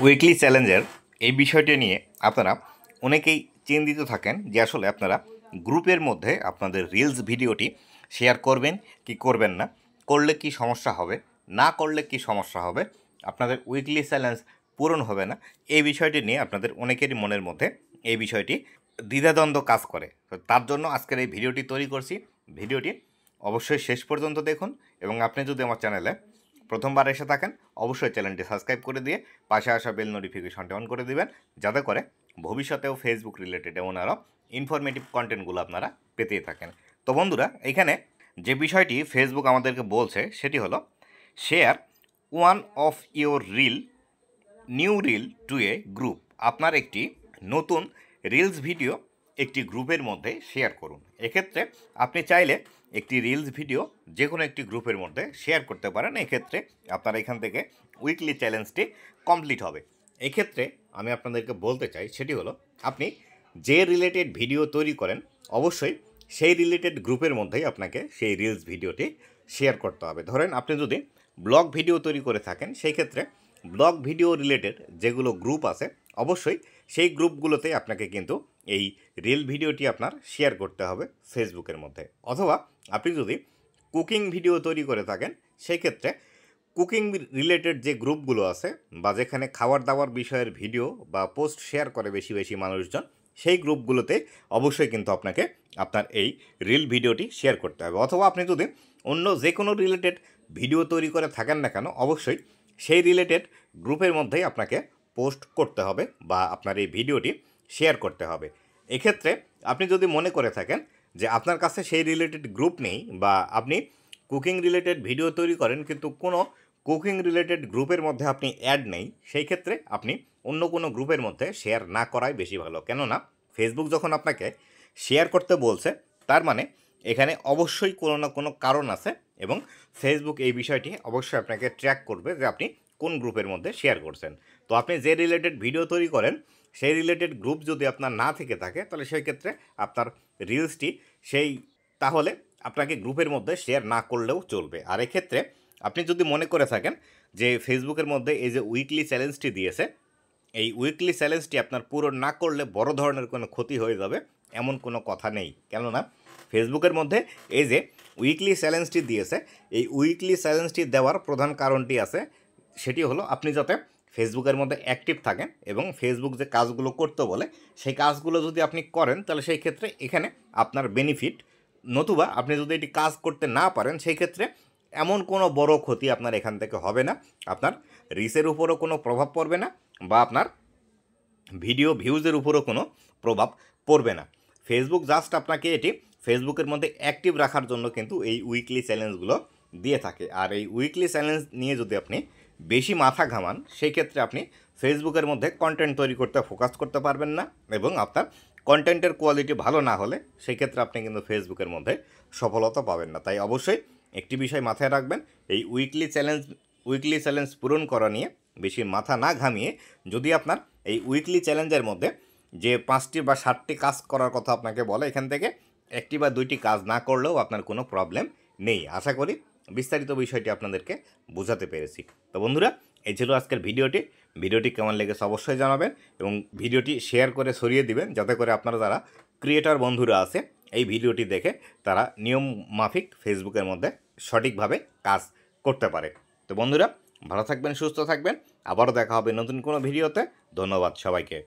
Weekly চ্যালেঞ্জের এই বিষয়টি নিয়ে আপনারা অনেকেই চিন্তিত থাকেন যে আসলে আপনারা গ্রুপের মধ্যে আপনাদের রিলস ভিডিওটি শেয়ার করবেন কি করবেন না, করলে কি সমস্যা হবে, না করলে কি সমস্যা হবে, আপনাদের উইকলি চ্যালেঞ্জ পূরণ হবে না। এই বিষয়টি নিয়ে আপনাদের অনেকেরই মনের মধ্যে এই বিষয়টি দ্বিধাদ্বন্দ্ব কাজ করে। তো তার জন্য আজকের এই ভিডিওটি তৈরি করছি। ভিডিওটি অবশ্যই শেষ পর্যন্ত দেখুন এবং আপনি যদি আমার চ্যানেলে প্রথমবার এসে থাকেন অবশ্যই চ্যানেলটি সাবস্ক্রাইব করে দিয়ে পাশে আসা বেল নোটিফিকেশনটি অন করে দিবেন, যাতে করে ভবিষ্যতেও ফেসবুক রিলেটেড এমন আরও ইনফরমেটিভ কন্টেন্টগুলো আপনারা পেতেই থাকেন। তো বন্ধুরা, এখানে যে বিষয়টি ফেসবুক আমাদেরকে বলছে সেটি হলো share one of your new reel two A group. আপনার একটি নতুন রিলস ভিডিও একটি গ্রুপের মধ্যে শেয়ার করুন। এক্ষেত্রে আপনি চাইলে একটি রিলস ভিডিও যে কোনো একটি গ্রুপের মধ্যে শেয়ার করতে পারেন। এক্ষেত্রে আপনার এখান থেকে উইকলি চ্যালেঞ্জটি কমপ্লিট হবে। এক্ষেত্রে আমি আপনাদেরকে বলতে চাই সেটি হলো আপনি যে রিলেটেড ভিডিও তৈরি করেন অবশ্যই সেই রিলেটেড গ্রুপের মধ্যেই আপনাকে সেই রিলস ভিডিওটি শেয়ার করতে হবে। ধরেন আপনি যদি ব্লগ ভিডিও তৈরি করে থাকেন, সেই ক্ষেত্রে ব্লগ ভিডিও রিলেটেড যেগুলো গ্রুপ আছে অবশ্যই সেই গ্রুপগুলোতে আপনাকে কিন্তু এই রিল ভিডিওটি আপনার শেয়ার করতে হবে ফেসবুকের মধ্যে। অথবা আপনি যদি কুকিং ভিডিও তৈরি করে থাকেন সেই ক্ষেত্রে কুকিং রিলেটেড যে গ্রুপগুলো আছে বা যেখানে খাবার দাবার বিষয়ের ভিডিও বা পোস্ট শেয়ার করে বেশি বেশি মানুষজন, সেই গ্রুপগুলোতে অবশ্যই কিন্তু আপনাকে আপনার এই রিল ভিডিওটি শেয়ার করতে হবে। অথবা আপনি যদি অন্য যে কোনো রিলেটেড ভিডিও তৈরি করে থাকেন না কেন অবশ্যই সেই রিলেটেড গ্রুপের মধ্যেই আপনাকে পোস্ট করতে হবে বা আপনার এই ভিডিওটি শেয়ার করতে হবে। এক্ষেত্রে আপনি যদি মনে করে থাকেন যে আপনার কাছে সেই রিলেটেড গ্রুপ নেই বা আপনি কুকিং রিলেটেড ভিডিও তৈরি করেন কিন্তু কোনো কুকিং রিলেটেড গ্রুপের মধ্যে আপনি অ্যাড নেই, সেই ক্ষেত্রে আপনি অন্য কোনো গ্রুপের মধ্যে শেয়ার না করাই বেশি ভালো। কেননা ফেসবুক যখন আপনাকে শেয়ার করতে বলছে তার মানে এখানে অবশ্যই কোনো না কোনো কারণ আছে এবং ফেসবুক এই বিষয়টি অবশ্যই আপনাকে ট্র্যাক করবে যে আপনি কোন গ্রুপের মধ্যে শেয়ার করছেন। তো আপনি যে রিলেটেড ভিডিও তৈরি করেন সেই রিলেটেড গ্রুপ যদি আপনার না থেকে থাকে তাহলে সেই ক্ষেত্রে আপনার রিলসটি তাহলে আপনাকে গ্রুপের মধ্যে শেয়ার না করলেও চলবে। আর এক্ষেত্রে আপনি যদি মনে করে থাকেন যে ফেসবুকের মধ্যে এই যে উইকলি চ্যালেঞ্জটি দিয়েছে, এই উইকলি চ্যালেঞ্জটি আপনার পূরণ না করলে বড় ধরনের কোনো ক্ষতি হয়ে যাবে এমন কোনো কথা নেই। কেননা ফেসবুকের মধ্যে এই যে উইকলি চ্যালেঞ্জটি দিয়েছে, এই উইকলি চ্যালেঞ্জটি দেওয়ার প্রধান কারণটি আছে, সেটি হলো আপনি যাতে ফেসবুকের মধ্যে অ্যাক্টিভ থাকেন এবং ফেসবুক যে কাজগুলো করতে বলে সেই কাজগুলো যদি আপনি করেন তাহলে সেই ক্ষেত্রে এখানে আপনার বেনিফিট। নতুবা আপনি যদি এটি কাজ করতে না পারেন সেই ক্ষেত্রে এমন কোনো বড় ক্ষতি আপনার এখান থেকে হবে না, আপনার রিচের উপরও কোনো প্রভাব পড়বে না বা আপনার ভিডিও ভিউজের উপরও কোনো প্রভাব পড়বে না। ফেসবুক জাস্ট আপনাকে এটি ফেসবুকের মধ্যে অ্যাক্টিভ রাখার জন্য কিন্তু এই উইকলি চ্যালেঞ্জগুলো দিয়ে থাকে। আর এই উইকলি চ্যালেঞ্জ নিয়ে যদি আপনি বেশি মাথা ঘামান সেই ক্ষেত্রে আপনি ফেসবুকের মধ্যে কন্টেন্ট তৈরি করতে ফোকাস করতে পারবেন না এবং আপনার কন্টেন্টের কোয়ালিটি ভালো না হলে সেই ক্ষেত্রে আপনি কিন্তু ফেসবুকের মধ্যে সফলতা পাবেন না। তাই অবশ্যই একটি বিষয় মাথায় রাখবেন, এই উইকলি চ্যালেঞ্জ পূরণ করা নিয়ে বেশি মাথা না ঘামিয়ে যদি আপনার এই উইকলি চ্যালেঞ্জের মধ্যে যে 5টি বা 7টি কাজ করার কথা আপনাকে বলে এখান থেকে 1টি বা 2টি কাজ না করলেও আপনার কোনো প্রবলেম নেই। আশা করি বিস্তারিত বিষয়টি আপনাদেরকে বোঝাতে পেরেছি। তো বন্ধুরা, এই ছিল আজকের ভিডিওটি কেমন লেগেছে অবশ্যই জানাবেন এবং ভিডিওটি শেয়ার করে ছড়িয়ে দিবেন, যাতে করে আপনারা যারা ক্রিয়েটর বন্ধুরা আছে এই ভিডিওটি দেখে তারা নিয়ম মাফিক ফেসবুকের মধ্যে সঠিকভাবে কাজ করতে পারে। তো বন্ধুরা, ভালো থাকবেন, সুস্থ থাকবেন, আবারও দেখা হবে নতুন কোনো ভিডিওতে। ধন্যবাদ সবাইকে।